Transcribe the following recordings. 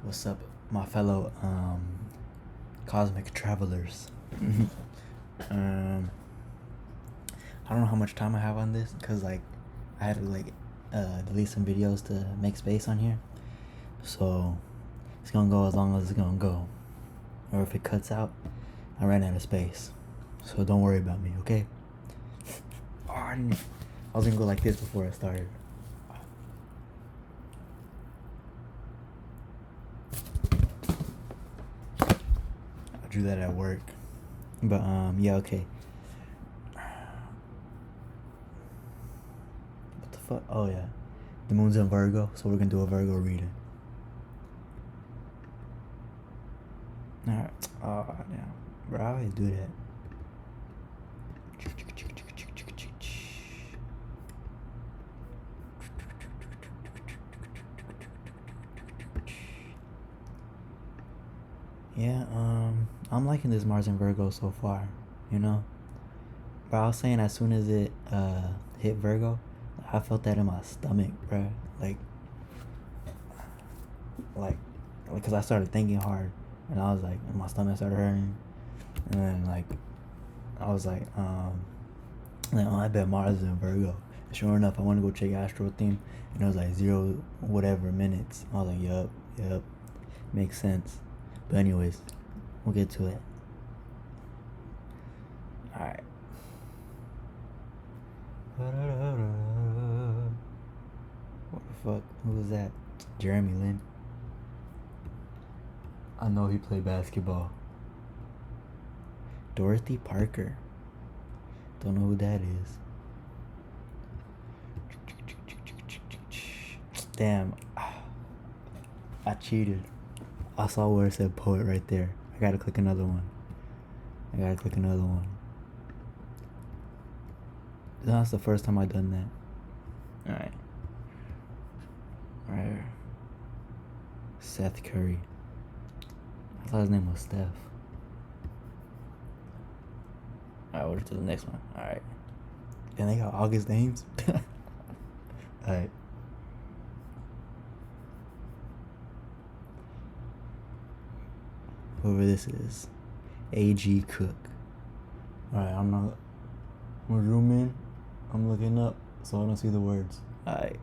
What's up, my fellow cosmic travelers? um, I don't know how much time I have on this because I had to delete some videos to make space on here. So it's gonna go as long as it's gonna go, or if it cuts out, I ran out of space. So don't worry about me, okay? I was gonna go like this before I started. I drew that at work, but yeah, okay. What the fuck? Oh yeah, the moon's in Virgo, so we're gonna do a Virgo reading. Alright. Oh damn, bro, I always do that. Yeah, I'm liking this Mars in Virgo so far, you know? But I was saying as soon as it hit Virgo, I felt that in my stomach, bro. Like, because I started thinking hard, and I was like, my stomach started hurting, and then I was like, oh, I bet Mars is in Virgo. Sure enough, I want to go check Astro Theme, and it was like 0 whatever minutes. I was like, yep, makes sense. But anyways, we'll get to it. Alright. What the fuck? Who was that? Jeremy Lin. I know he played basketball. Dorothy Parker. Don't know who that is. Damn. I cheated. I saw where it said poet right there. I gotta click another one. That's the first time I've done that. Alright. Seth Curry. I thought his name was Steph. Alright, we'll to the next one. Alright. And they got August names? Alright. Whoever this is. A.G. Cook. Alright, I'm gonna zoom in. I'm looking up so I don't see the words. Alright.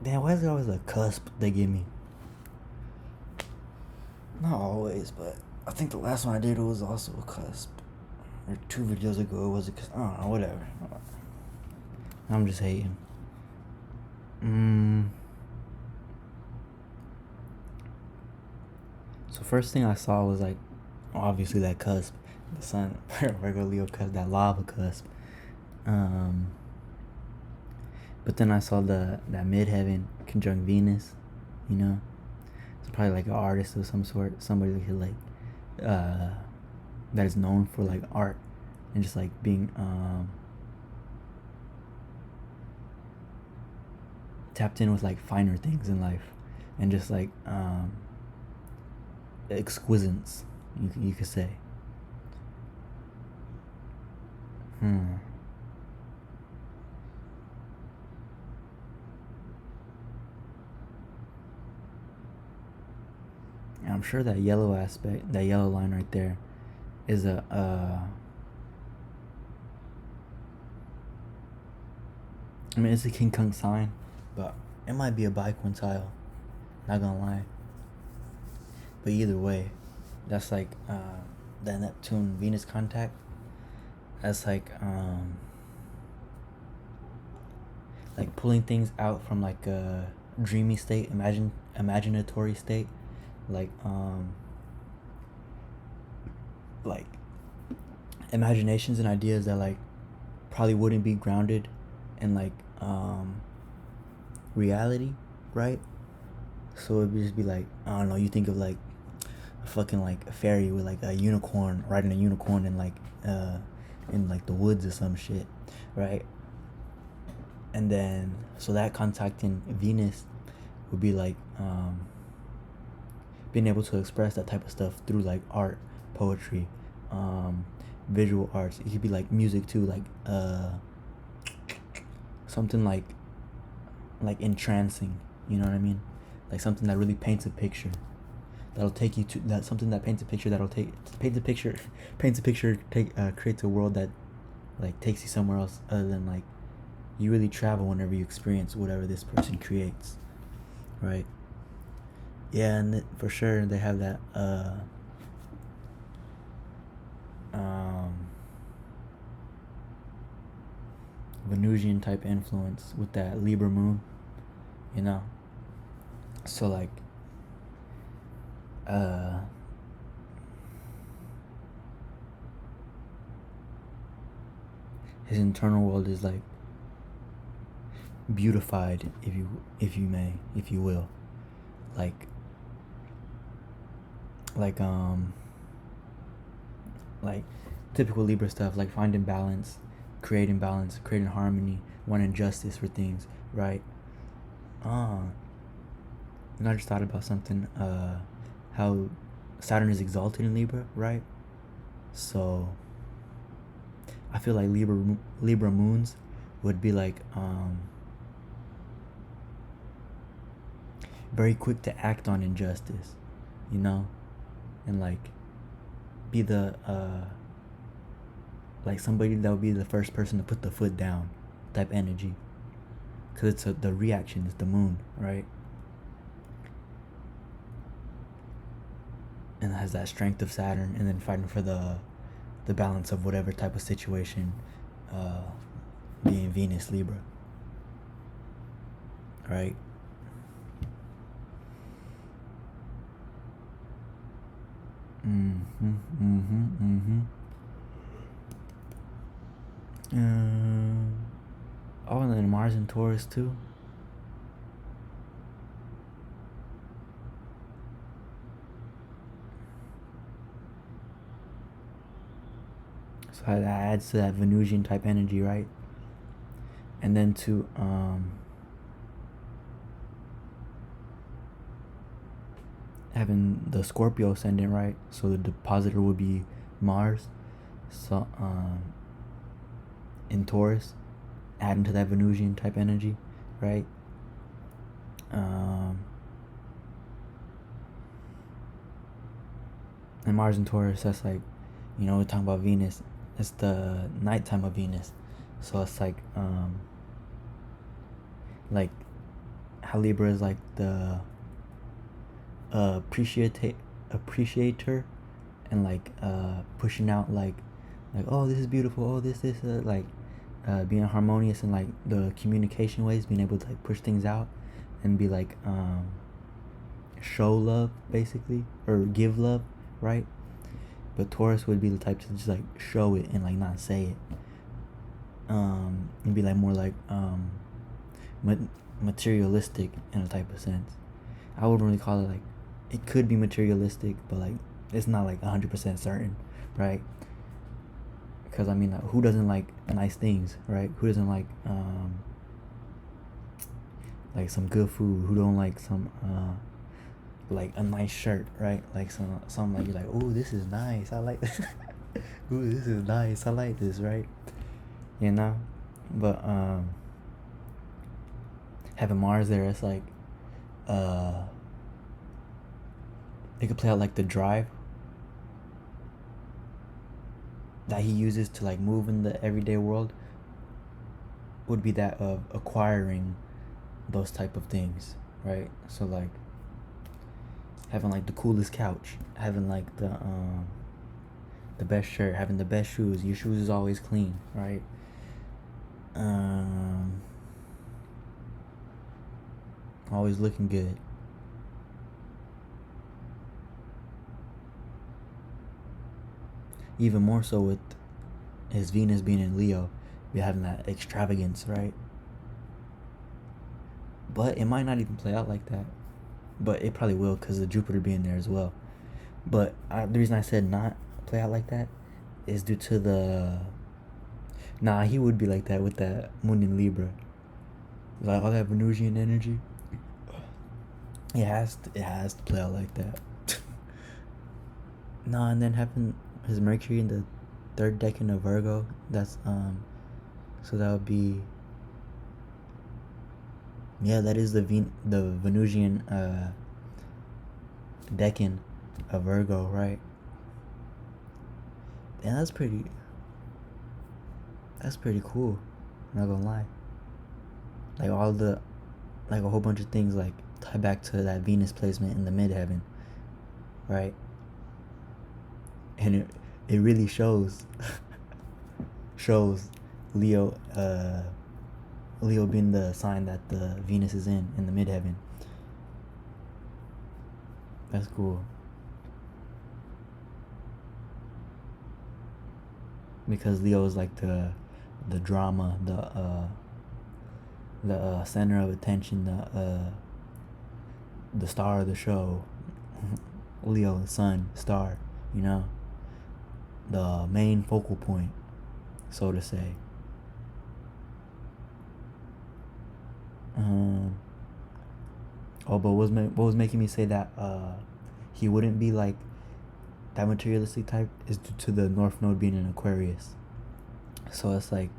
Damn, why is there always a cusp they give me? Not always, but I think the last one I did was also a cusp. Or 2 videos ago it was a cusp. I don't know, whatever. I'm just hating. So first thing I saw was obviously that cusp, the sun, regular Leo cusp, that lava cusp. But then I saw that midheaven conjunct Venus, you know. It's probably an artist of some sort, somebody that is known for art and just being tapped in with finer things in life and just exquisance, you could say. And I'm sure that yellow line right there is it's a King Kong sign, but it might be a biquintile, not gonna lie. But either way, that's that Neptune Venus contact. That's pulling things out from a dreamy state, imaginatory state, imaginations and ideas that probably wouldn't be grounded in reality, right? So it'd just be I don't know, you think of a fucking a fairy with a unicorn, riding a unicorn in the woods or some shit, right? And then so that contacting Venus would be being able to express that type of stuff through art, poetry, visual arts. It could be music too, something like entrancing. You know what I mean? Like something that really paints a picture. That'll take you to that something that paints a picture that'll take paints a picture paints a picture creates a world that like takes you somewhere else other than like you really travel whenever you experience whatever this person creates, right? Yeah, and for sure they have that um Venusian type influence with that Libra moon, you know. So like uh his internal world is like beautified, if you will, like like um like typical Libra stuff, like finding balance, creating harmony, wanting justice for things, right? uh and I just thought about something, how Saturn is exalted in Libra, right? So I feel like Libra moons would be like very quick to act on injustice, you know, and like be the like somebody that would be the first person to put the foot down type energy, because the reaction is the moon, right? And it has that strength of Saturn, and then fighting for the balance of whatever type of situation, uh, being Venus Libra, right? Mm-hmm. Mm-hmm. Mm-hmm. Oh, and then Mars and Taurus too. So that adds to that Venusian type energy, right? And then to having the Scorpio ascendant, right? So the depositor would be Mars. So in Taurus, adding to that Venusian type energy, right? And Mars and Taurus, that's like, you know, we're talking about Venus. It's the nighttime of Venus, so it's like how Libra is like the appreciator, and like pushing out like oh, this is beautiful, oh, this like being harmonious in like the communication ways, being able to like push things out and be like show love basically, or give love, right? But Taurus would be the type to just like show it and like not say it, and be like more like materialistic in a type of sense. I wouldn't really call it like, it could be materialistic, but like it's not like 100% certain, right? Because I mean, like, who doesn't like nice things, right? Who doesn't like some good food? Who don't like some like a nice shirt, right? Like some like, you're like, oh, this is nice, I like this. Ooh, this is nice, I like this, right? You know. But having Mars there, it's like it could play out like the drive that he uses to like move in the everyday world would be that of acquiring those type of things, right? So like having like the coolest couch, having like the best shirt, having the best shoes. Your shoes is always clean, right? Always looking good. Even more so with his Venus being in Leo, be having that extravagance, right? But it might not even play out like that. But it probably will, because of Jupiter being there as well. But the reason I said not play out like that is due to the... Nah, he would be like that with that moon in Libra. Like all that Venusian energy. It has to play out like that. Nah, and then having his Mercury in the third decan of Virgo, that's so that would be Yeah, that is the Venusian decan of Virgo, right? And that's pretty cool. I'm not gonna lie. Like all the like a whole bunch of things like tie back to that Venus placement in the midheaven, right? And it really shows Leo Leo being the sign that the Venus is in the midheaven. That's cool. Because Leo is like the drama, the center of attention, the star of the show. Leo, sun, star, you know, the main focal point, so to say. Um, oh, but what was making me say that he wouldn't be like that materialistic type is due to the North Node being in Aquarius. So it's like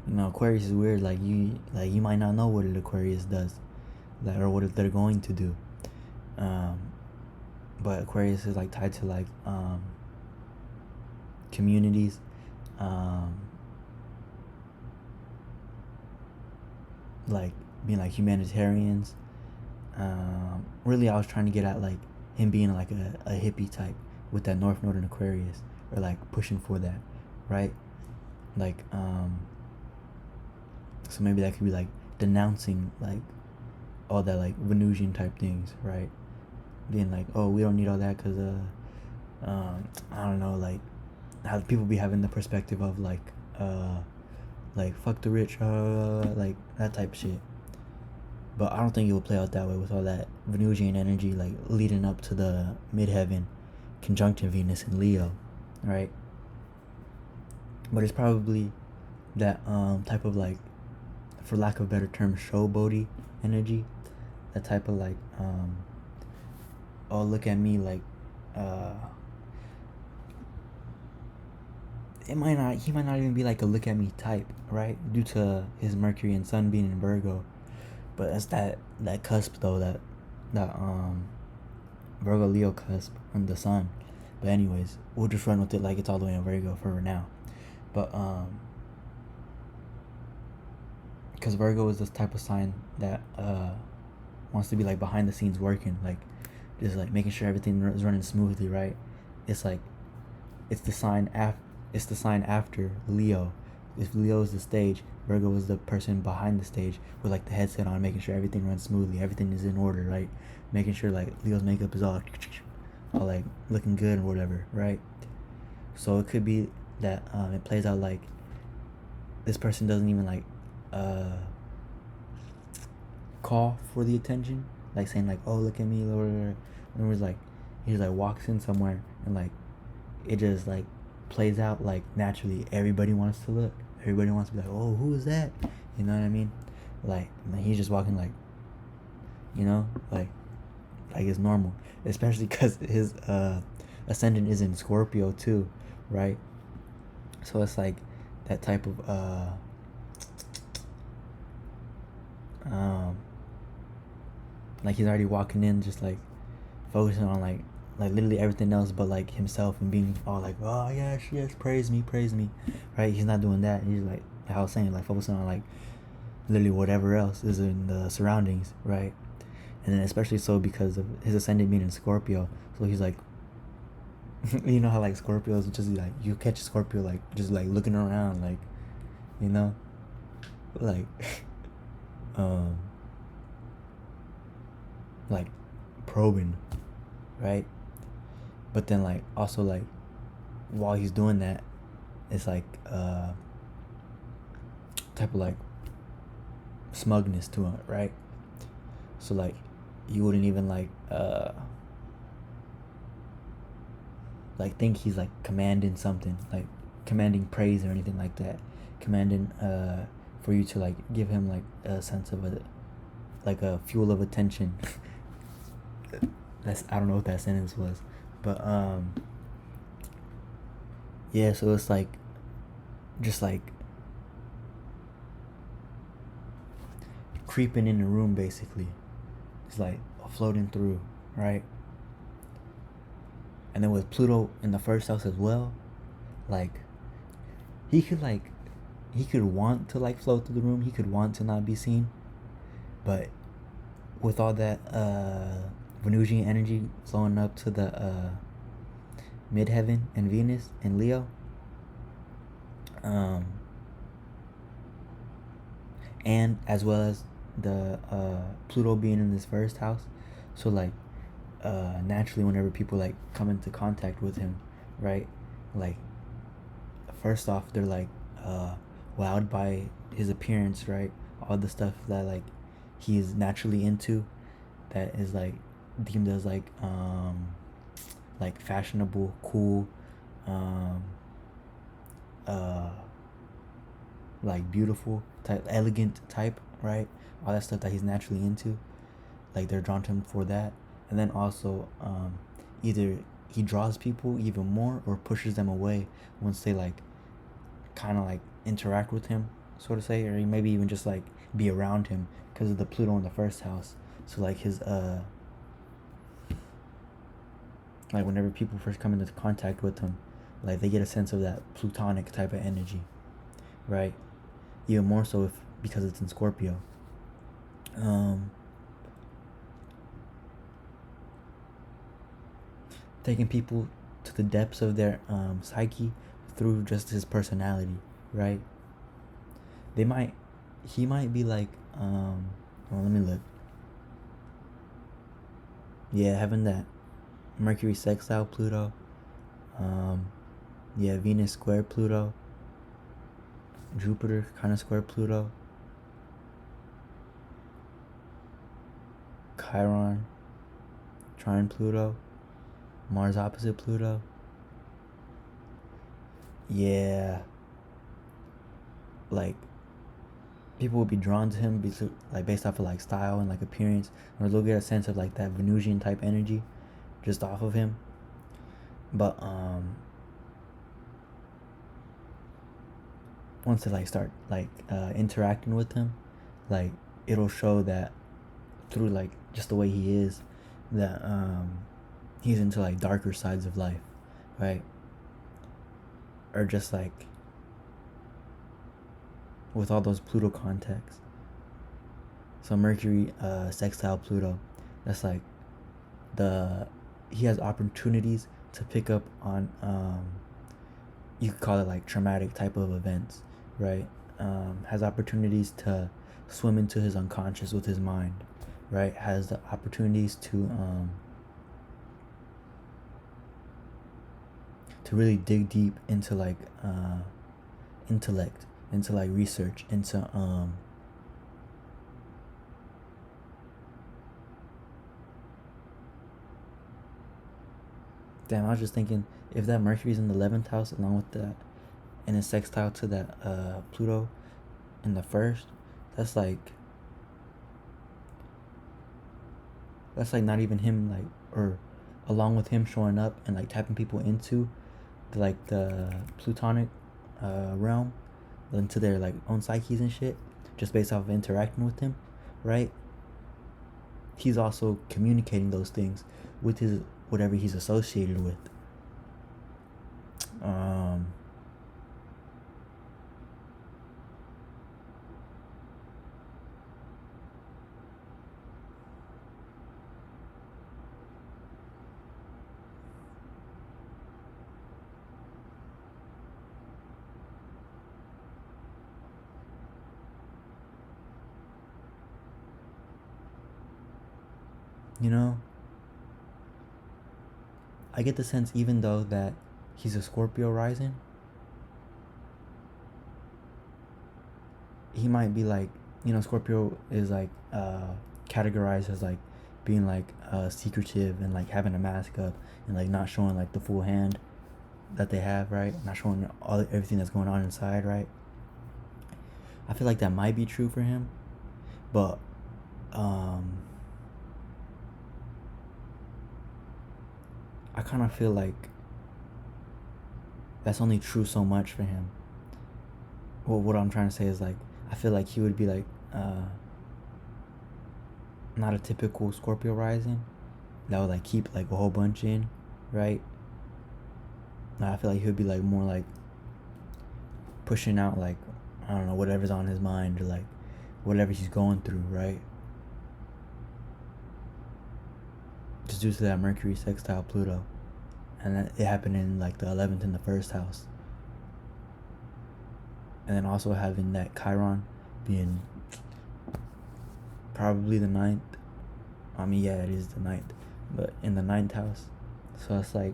you know, Aquarius is weird. Like you might not know what an Aquarius does, like, or what they're going to do. Um, but Aquarius is like tied to like communities, um, like being like humanitarians. Really, I was trying to get at like him being like a hippie type with that North Node in Aquarius, or like pushing for that, right? Like so maybe that could be like denouncing like all that like Venusian type things, right? Being like, oh, we don't need all that because I don't know, like how people be having the perspective of like fuck the rich, like that type of shit. But I don't think it will play out that way with all that Venusian energy like leading up to the midheaven conjunction Venus and Leo, right? But it's probably that type of like, for lack of a better term, showboaty energy. That type of like oh, look at me, like uh he might not even be like a look at me type, right? Due to his Mercury and Sun being in Virgo. But it's that cusp though, that Virgo Leo cusp on the Sun. But anyways, we'll just run with it like it's all the way in Virgo for now. But because Virgo is this type of sign that wants to be like behind the scenes working, like just like making sure everything is running smoothly, right? It's like it's the sign after Leo. If Leo is the stage, Virgo is the person behind the stage with like the headset on, making sure everything runs smoothly, everything is in order, right? Making sure like Leo's makeup is all like looking good or whatever, right? So it could be that it plays out like this person doesn't even like uh, call for the attention, like saying like, oh, look at me, and it was like he just like walks in somewhere and like it just like plays out like naturally. Everybody wants to look. Everybody wants to be like, oh, who is that? You know what I mean? Like he's just walking like, you know, like it's normal. Especially because his ascendant is in Scorpio too, right? So it's like that type of um like he's already walking in just like focusing on like literally everything else but like himself, and being all like, oh yes, yes, praise me, right? He's not doing that. He's like I was saying, like focusing on like literally whatever else is in the surroundings, right? And then especially so because of his ascendant being in Scorpio, so he's like you know how like Scorpios just like, you catch a Scorpio like just like looking around, like, you know, like um like probing, right? But then like also like while he's doing that, it's like type of like smugness to it, right? So like you wouldn't even like think he's like commanding something, like commanding praise or anything like that, commanding for you to like give him like a sense of a fuel of attention. That's, I don't know what that sentence was, but yeah, so it's like just like creeping in the room basically. He's like floating through, right? And then with Pluto in the first house as well, like he could like he could want to like float through the room. He could want to not be seen, but with all that Venusian energy flowing up to the midheaven and Venus and Leo, um, and as well as the Pluto being in this first house, so like naturally whenever people like come into contact with him, right, like first off they're like wowed by his appearance, right, all the stuff that like he is naturally into, that is like deemed as like fashionable, cool, um uh like beautiful type, elegant type, right, all that stuff that he's naturally into, like they're drawn to him for that. And then also either he draws people even more or pushes them away once they like kind of like interact with him, so to say, or maybe even just like be around him because of the Pluto in the first house. So like his like whenever people first come into contact with him, like they get a sense of that plutonic type of energy, right? Even more so if because it's in Scorpio. Taking people to the depths of their psyche through just his personality, right? They might, he might be like, well, let me look. Yeah, having that Mercury sextile Pluto, yeah, Venus square Pluto, Jupiter kind of square Pluto, Chiron, trine Pluto, Mars opposite Pluto. Yeah, like people will be drawn to him like based off of like style and like appearance, or they'll get a sense of like that Venusian type energy just off of him. But once they like start like interacting with him, like it'll show that through like just the way he is, that he's into like darker sides of life, right? Or just like with all those Pluto contacts. So Mercury sextile Pluto, that's like the he has opportunities to pick up on you could call it like traumatic type of events, right? Has opportunities to swim into his unconscious with his mind, right? Has the opportunities to really dig deep into like intellect, into like research, into damn, I was just thinking if that Mercury's in the 11th house along with that and it's sextile to that Pluto in the first, that's like not even him like, or along with him showing up and like tapping people into the plutonic realm, into their like own psyches and shit, just based off of interacting with him, right? He's also communicating those things with his whatever he's associated with. Um, you know, I get the sense even though that he's a Scorpio rising, he might be like, you know, Scorpio is like categorized as like being like secretive and like having a mask up and like not showing like the full hand that they have, right? Not showing everything that's going on inside, right? I feel like that might be true for him, but I kind of feel like that's only true so much for him. Well, what I'm trying to say is like I feel like he would be like not a typical Scorpio rising that would like keep like a whole bunch in, right? I feel like he would be like more like pushing out like, I don't know, whatever's on his mind or like whatever he's going through, right? Just due to that Mercury sextile Pluto, and it happened in like the 11th in the first house, and then also having that Chiron being probably the ninth. I mean, yeah, it is the ninth, but in the ninth house, so it's like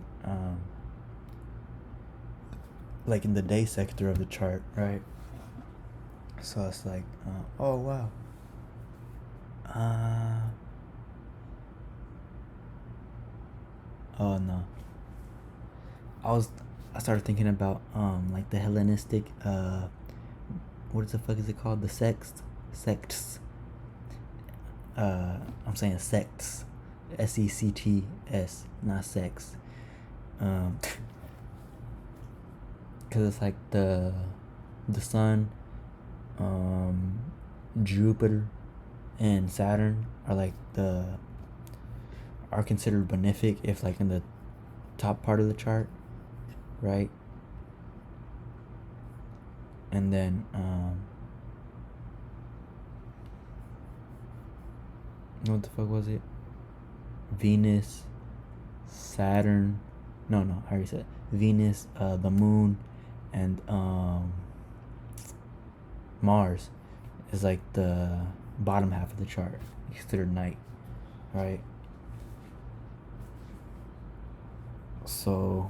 in the day sector of the chart, right? So it's like, oh wow. Oh no. I started thinking about like the Hellenistic what the fuck is it called? The sects. I'm saying sects, sects, not sex. Because it's like the sun, Jupiter, and Saturn are considered benefic if like in the top part of the chart, right? And then what the fuck was it? Venus, Saturn. No, I already said Venus, the moon, and Mars is like the bottom half of the chart, considered night, right? So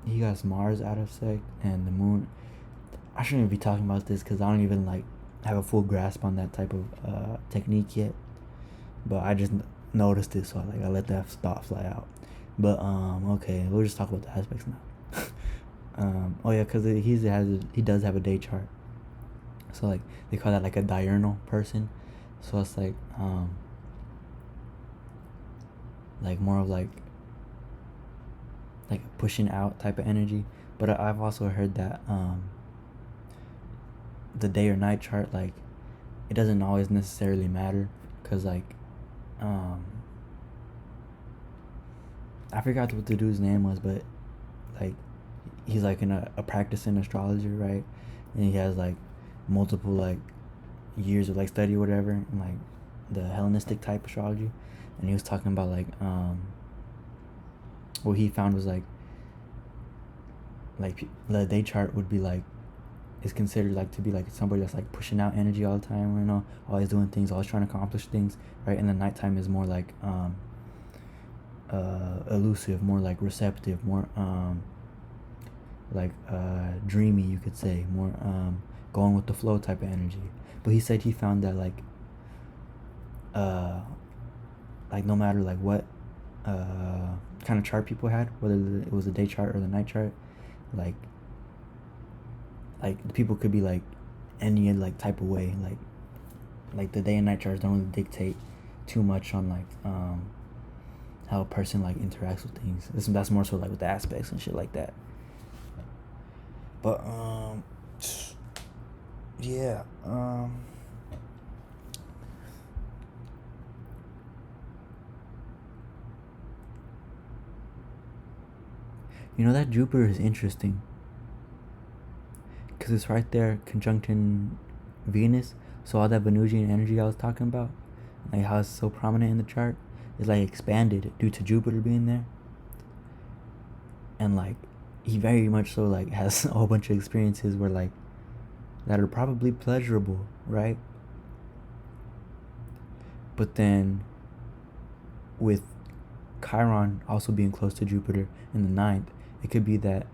he got Mars out of sect and the moon. I shouldn't even be talking about this because I don't even like have a full grasp on that type of technique yet. But I just noticed it, so I let that thought fly out. But okay, we'll just talk about the aspects now. Oh yeah, because he does have a day chart, so like they call that like a diurnal person. So it's like more of like pushing out type of energy. But I've also heard that the day or night chart, like it doesn't always necessarily matter, because like I forgot what the dude's name was, but like he's like in a practicing astrologer, right? And he has like multiple like years of like study or whatever in like the Hellenistic type astrology, and he was talking about like what he found was like the day chart would be like, is considered like to be like somebody that's like pushing out energy all the time, you know, always doing things, always trying to accomplish things, right? And the nighttime is more like elusive, more like receptive, more dreamy, you could say, more going with the flow type of energy. But he said he found that like no matter like what kind of chart people had, whether it was a day chart or the night chart, like the people could be like any like type of way, like the day and night charts don't really dictate too much on like how a person like interacts with things. That's more so like with the aspects and shit like that. But yeah, you know, that Jupiter is interesting because it's right there conjuncting Venus. So all that Venusian energy I was talking about, like how it's so prominent in the chart, is like expanded due to Jupiter being there. And like he very much so like has a whole bunch of experiences where like that are probably pleasurable, right? But then with Chiron also being close to Jupiter in the ninth, it could be that